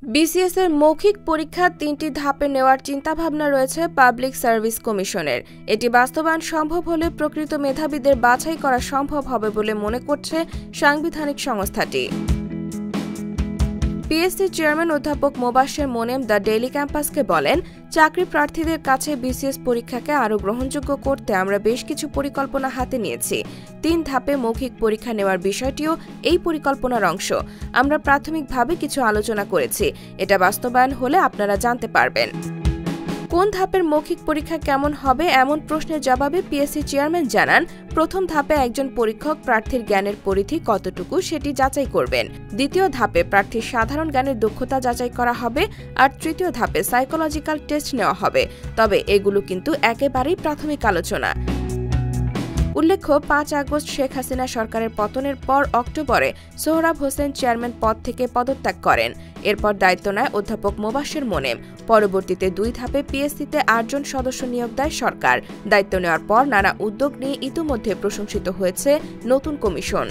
BCS এর মৌখিক পরীক্ষা ৩টি ধাপে নেওয়ার চিন্তাভাবনা রয়েছে পাবলিক সার্ভিস কমিশনের। এটি বাস্তবায়ন সম্ভব হলে প্রকৃত মেধাবীদের বাছাই করা সম্ভব হবে বলে মনে করছে সাংবিধানিক সংস্থাটি। পিএসসি চেয়ারম্যান অধ্যাপক মোবাশ্বের মোনেম দ্য ডেইলি ক্যাম্পাসকে বলেন, চাকরি প্রার্থীদের কাছে বিসিএস পরীক্ষাকে আরও গ্রহণযোগ্য করতে আমরা বেশ কিছু পরিকল্পনা হাতে নিয়েছি। ৩ ধাপে মৌখিক পরীক্ষা নেওয়ার বিষয়টিও এই পরিকল্পনার অংশ। আমরা প্রাথমিকভাবে কিছু আলোচনা করেছি, এটা বাস্তবায়ন হলে আপনারা জানতে পারবেন। কোন ধাপের মৌখিক পরীক্ষা কেমন হবে এমন প্রশ্নের জবাবে পিএসসি চেয়ারম্যান জানান, প্রথম ধাপে একজন পরীক্ষক প্রার্থীর জ্ঞানের পরিধি কতটুকু সেটি যাচাই করবেন। দ্বিতীয় ধাপে প্রার্থীর সাধারণ জ্ঞানের দক্ষতা যাচাই করা হবে, আর তৃতীয় ধাপে সাইকোলজিক্যাল টেস্ট নেওয়া হবে। তবে এগুলো কিন্তু একেবারেই প্রাথমিক আলোচনা। উল্লেখ্য, ৫ আগস্ট শেখ হাসিনা সরকারের পতনের পর অক্টোবরে সোহরাব হোসেন চেয়ারম্যান পদ থেকে পদত্যাগ করেন। এরপর দায়িত্ব নেয় অধ্যাপক মোবাশ্বের মোনেম। পরবর্তীতে ২ ধাপে পিএসসিতে ৮ জন সদস্য নিয়োগ দেয় সরকার। দায়িত্ব নেওয়ার পর নানা উদ্যোগ নিয়ে ইতিমধ্যে প্রশংসিত হয়েছে নতুন কমিশন।